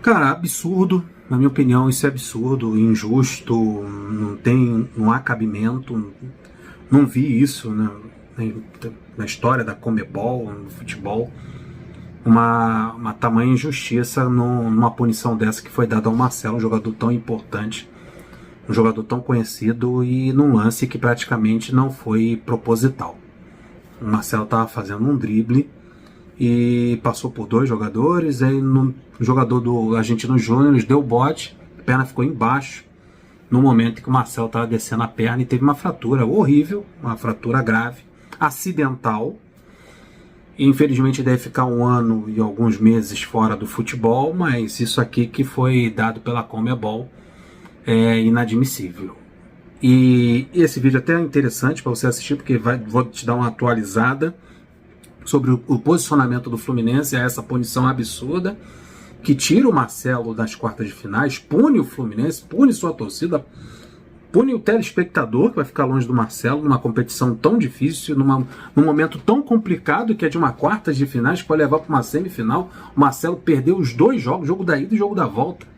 Cara, absurdo, na minha opinião, isso é absurdo, injusto, não há cabimento, não vi isso na história da Conmebol, no futebol, uma tamanha injustiça numa punição dessa que foi dada ao Marcelo, um jogador tão importante, um jogador tão conhecido e num lance que praticamente não foi proposital. O Marcelo estava fazendo um drible e passou por dois jogadores, aí o jogador do Argentino Júnior deu o bote, a perna ficou embaixo, no momento em que o Marcelo estava descendo a perna e teve uma fratura horrível, uma fratura grave, acidental, e infelizmente deve ficar 1 ano e alguns meses fora do futebol, mas isso aqui que foi dado pela Conmebol é inadmissível. E esse vídeo até é interessante para você assistir, porque vou te dar uma atualizada sobre o posicionamento do Fluminense a essa punição absurda, que tira o Marcelo das quartas de finais, pune o Fluminense, pune sua torcida, pune o telespectador, que vai ficar longe do Marcelo, numa competição tão difícil, num momento tão complicado, que é de uma quartas de finais, que pode levar para uma semifinal. O Marcelo perdeu os 2 jogos, jogo da ida e jogo da volta.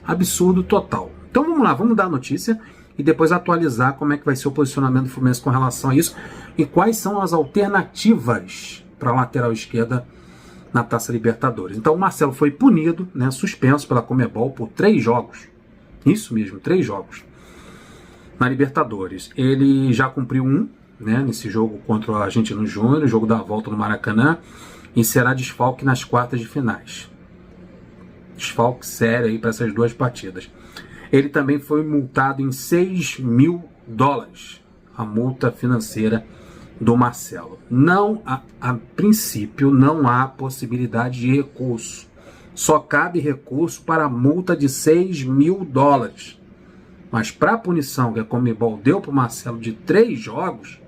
Absurdo total. Então vamos lá, vamos dar a notícia e depois atualizar como é que vai ser o posicionamento do Fluminense com relação a isso e quais são as alternativas para a lateral esquerda na Taça Libertadores. Então o Marcelo foi punido, né, suspenso pela Conmebol por 3 jogos. Isso mesmo, 3 jogos na Libertadores. Ele já cumpriu 1, né, nesse jogo contra o Argentino Júnior, jogo da volta no Maracanã, e será desfalque nas quartas de finais. Desfalque sério aí para essas 2 partidas. Ele também foi multado em $6 mil, a multa financeira do Marcelo. A princípio, não há possibilidade de recurso. Só cabe recurso para a multa de $6 mil. Mas para a punição que a Conmebol deu para o Marcelo de 3 jogos,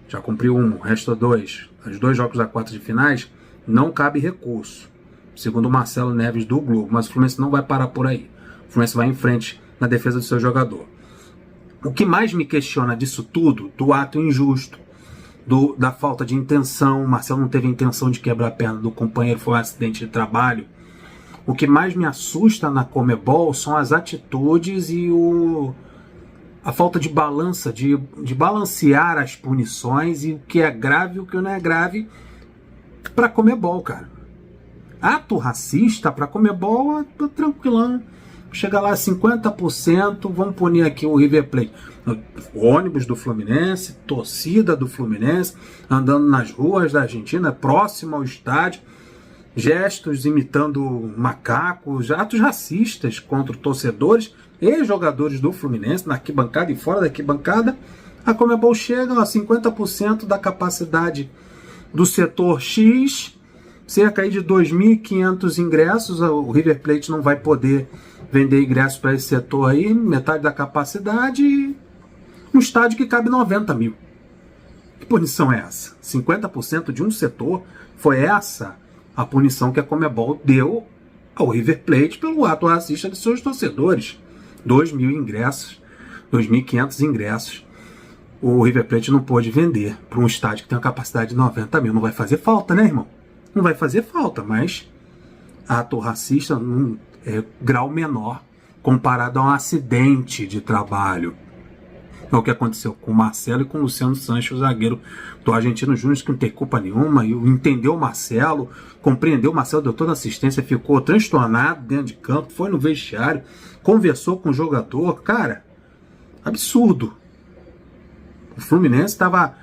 já cumpriu 1, resta 2, os 2 jogos da quarta de finais, não cabe recurso, segundo o Marcelo Neves do Globo. Mas o Fluminense não vai parar por aí. O Fluminense vai em frente na defesa do seu jogador. O que mais me questiona disso tudo, do ato injusto, da falta de intenção, o Marcelo não teve a intenção de quebrar a perna do companheiro, foi um acidente de trabalho. O que mais me assusta na Conmebol são as atitudes e a falta de balança, de balancear as punições e o que é grave e o que não é grave para a Conmebol, cara. Ato racista para a Conmebol é tranquilão. Chega lá 50%, vamos punir aqui o River Plate. O ônibus do Fluminense, torcida do Fluminense, andando nas ruas da Argentina, próximo ao estádio, gestos imitando macacos, atos racistas contra torcedores e jogadores do Fluminense, na arquibancada e fora da arquibancada. A Conmebol chega a 50% da capacidade do setor X, cerca aí de 2.500 ingressos. O River Plate não vai poder vender ingressos para esse setor aí, metade da capacidade, um estádio que cabe 90 mil. Que punição é essa? 50% de um setor? Foi essa a punição que a Conmebol deu ao River Plate pelo ato racista de seus torcedores. 2.000 ingressos, 2.500 ingressos. O River Plate não pôde vender para um estádio que tem uma capacidade de 90 mil. Não vai fazer falta, né, irmão? Não vai fazer falta, mas ato racista é grau menor comparado a um acidente de trabalho. É o que aconteceu com o Marcelo e com o Luciano Sanches, o zagueiro do Argentino Júnior, que não tem culpa nenhuma, e entendeu o Marcelo, compreendeu o Marcelo, deu toda a assistência, ficou transtornado dentro de campo, foi no vestiário, conversou com o jogador. Cara, absurdo. O Fluminense estava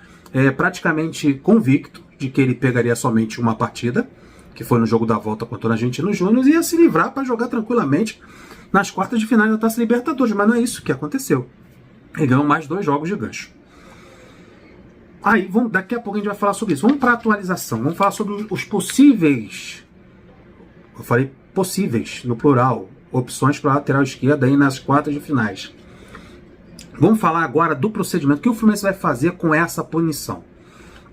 praticamente convicto de que ele pegaria somente uma partida, que foi no jogo da volta contra o Argentino Júnior, e ia se livrar para jogar tranquilamente nas quartas de final da Taça Libertadores, mas não é isso que aconteceu. Ele ganhou mais 2 jogos de gancho. Aí, daqui a pouco a gente vai falar sobre isso. Vamos para a atualização, vamos falar sobre os possíveis, eu falei possíveis, no plural, opções para a lateral esquerda aí nas quartas de finais. Vamos falar agora do procedimento, o que o Fluminense vai fazer com essa punição.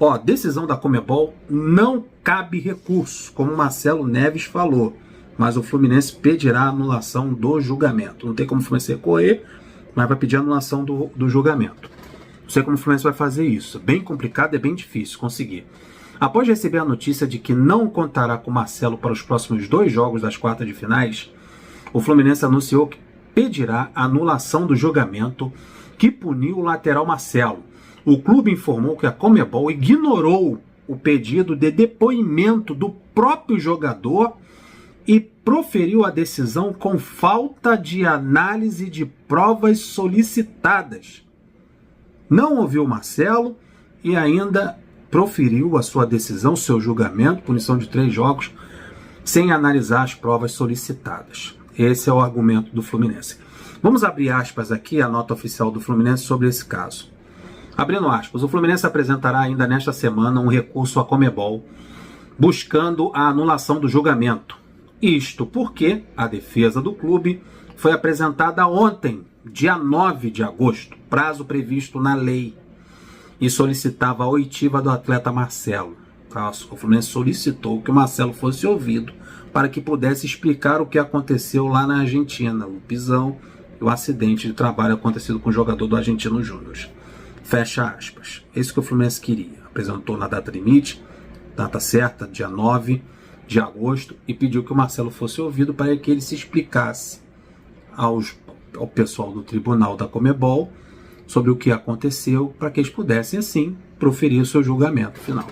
Ó, decisão da Conmebol, não cabe recurso, como o Marcelo Neves falou, mas o Fluminense pedirá a anulação do julgamento. Não tem como o Fluminense recorrer, mas vai pedir a anulação do julgamento. Não sei como o Fluminense vai fazer isso. Bem complicado, é bem difícil conseguir. Após receber a notícia de que não contará com Marcelo para os próximos 2 jogos das quartas de finais, o Fluminense anunciou que pedirá a anulação do julgamento que puniu o lateral Marcelo. O clube informou que a Conmebol ignorou o pedido de depoimento do próprio jogador e proferiu a decisão com falta de análise de provas solicitadas. Não ouviu Marcelo e ainda proferiu a sua decisão, seu julgamento, punição de 3 jogos, sem analisar as provas solicitadas. Esse é o argumento do Fluminense. Vamos abrir aspas aqui, a nota oficial do Fluminense sobre esse caso. Abrindo aspas, o Fluminense apresentará ainda nesta semana um recurso à Conmebol buscando a anulação do julgamento. Isto porque a defesa do clube foi apresentada ontem, dia 9 de agosto, prazo previsto na lei, e solicitava a oitiva do atleta Marcelo. O Fluminense solicitou que o Marcelo fosse ouvido para que pudesse explicar o que aconteceu lá na Argentina, o pisão e o acidente de trabalho acontecido com o jogador do Argentino Júnior. Fecha aspas. É isso que o Fluminense queria. Apresentou na data limite, data certa, dia 9 de agosto, e pediu que o Marcelo fosse ouvido para que ele se explicasse ao pessoal do tribunal da Conmebol sobre o que aconteceu, para que eles pudessem, assim, proferir o seu julgamento final.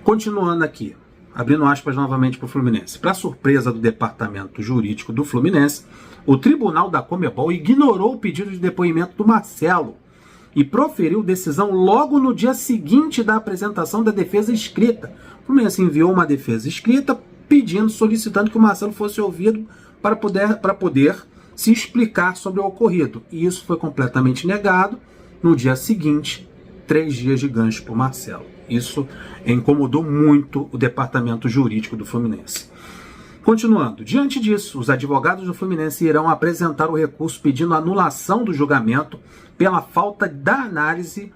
Continuando aqui, abrindo aspas novamente para o Fluminense. Para surpresa do departamento jurídico do Fluminense, o tribunal da Conmebol ignorou o pedido de depoimento do Marcelo e proferiu decisão logo no dia seguinte da apresentação da defesa escrita. O Fluminense enviou uma defesa escrita solicitando que o Marcelo fosse ouvido para poder se explicar sobre o ocorrido. E isso foi completamente negado. No dia seguinte, 3 dias de gancho para o Marcelo. Isso incomodou muito o departamento jurídico do Fluminense. Continuando, diante disso, os advogados do Fluminense irão apresentar o recurso pedindo anulação do julgamento pela falta da análise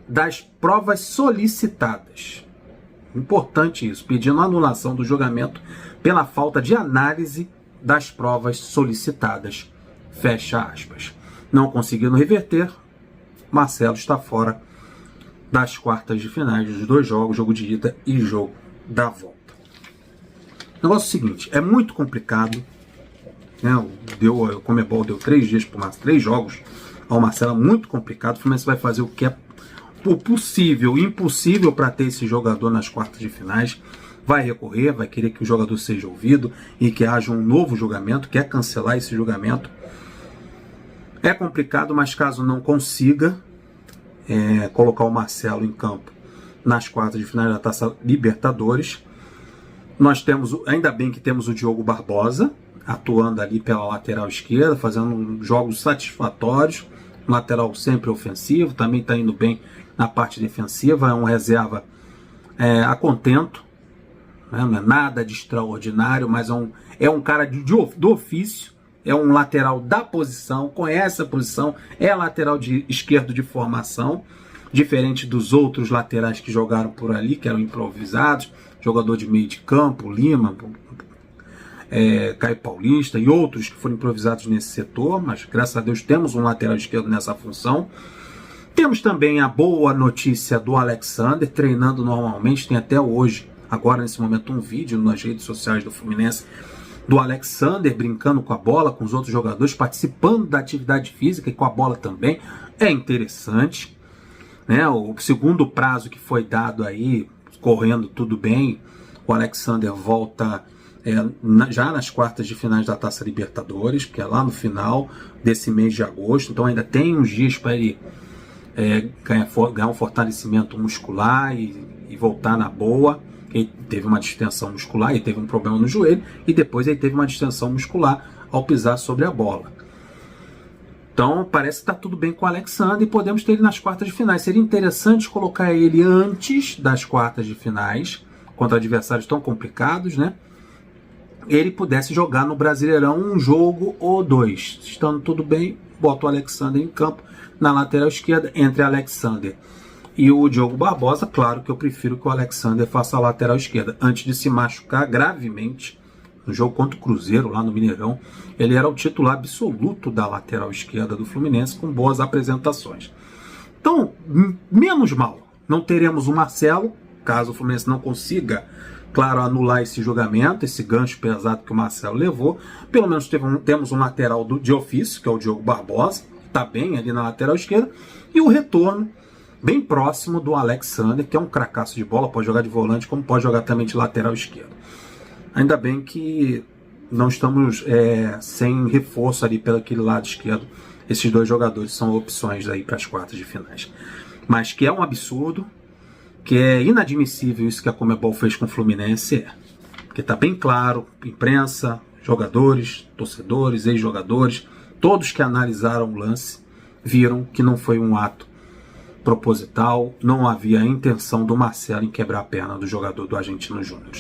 das provas solicitadas. Importante isso, pedindo anulação do julgamento pela falta de análise das provas solicitadas. Fecha aspas. Não conseguindo reverter, Marcelo está fora das quartas de finais dos 2 jogos, jogo de ida e jogo da volta. O negócio é o seguinte, é muito complicado, né? O Conmebol deu 3 dias para 3 jogos ao Marcelo, é muito complicado. O Fluminense vai fazer o que é o possível e impossível para ter esse jogador nas quartas de finais. Vai recorrer, vai querer que o jogador seja ouvido e que haja um novo julgamento, quer cancelar esse julgamento. É complicado, mas caso não consiga colocar o Marcelo em campo nas quartas de finais da Taça Libertadores, nós temos, ainda bem que temos o Diogo Barbosa atuando ali pela lateral esquerda, fazendo jogos satisfatórios, um lateral sempre ofensivo, também está indo bem na parte defensiva, é um reserva a contento, né? Não é nada de extraordinário, mas é um cara do ofício, é um lateral da posição, conhece a posição, é lateral de esquerdo de formação, diferente dos outros laterais que jogaram por ali, que eram improvisados, jogador de meio de campo, Lima, Caio Paulista e outros que foram improvisados nesse setor, mas graças a Deus temos um lateral esquerdo nessa função. Temos também a boa notícia do Alexander, treinando normalmente, tem até hoje, agora nesse momento, um vídeo nas redes sociais do Fluminense, do Alexander brincando com a bola, com os outros jogadores, participando da atividade física e com a bola também. É interessante, né? O segundo prazo que foi dado aí, correndo tudo bem, o Alexander volta já nas quartas de finais da Taça Libertadores, que é lá no final desse mês de agosto, então ainda tem uns dias para ele ganhar um fortalecimento muscular e voltar na boa. Ele teve uma distensão muscular, ele teve um problema no joelho e depois ele teve uma distensão muscular ao pisar sobre a bola. Então parece que está tudo bem com o Alexander e podemos ter ele nas quartas de finais. Seria interessante colocar ele antes das quartas de finais, contra adversários tão complicados, né? Ele pudesse jogar no Brasileirão um jogo ou 2. Estando tudo bem, bota o Alexander em campo na lateral esquerda, entre Alexander e o Diogo Barbosa. Claro que eu prefiro que o Alexander faça a lateral esquerda. Antes de se machucar gravemente no jogo contra o Cruzeiro, lá no Mineirão, ele era o titular absoluto da lateral esquerda do Fluminense, com boas apresentações. Então, menos mal, não teremos o Marcelo, caso o Fluminense não consiga, claro, anular esse julgamento, esse gancho pesado que o Marcelo levou, pelo menos temos um lateral de ofício, que é o Diogo Barbosa, que está bem ali na lateral esquerda, e o retorno bem próximo do Alexander, que é um cracaço de bola, pode jogar de volante, como pode jogar também de lateral esquerdo. Ainda bem que não estamos sem reforço ali pelo aquele lado esquerdo. Esses dois jogadores são opções aí para as quartas de finais. Mas que é um absurdo, que é inadmissível isso que a Conmebol fez com o Fluminense, porque está bem claro, imprensa, jogadores, torcedores, ex-jogadores, todos que analisaram o lance viram que não foi um ato proposital, não havia a intenção do Marcelo em quebrar a perna do jogador do Argentino Júnior.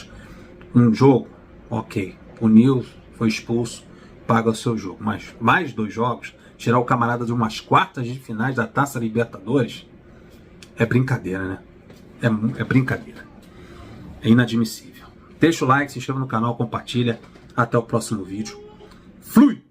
Um jogo, ok, puniu, foi expulso, paga o seu jogo, mas mais 2 jogos, tirar o camarada de umas quartas de finais da Taça Libertadores, é brincadeira, né? É brincadeira. É inadmissível. Deixa o like, se inscreva no canal, compartilha. Até o próximo vídeo. Flui!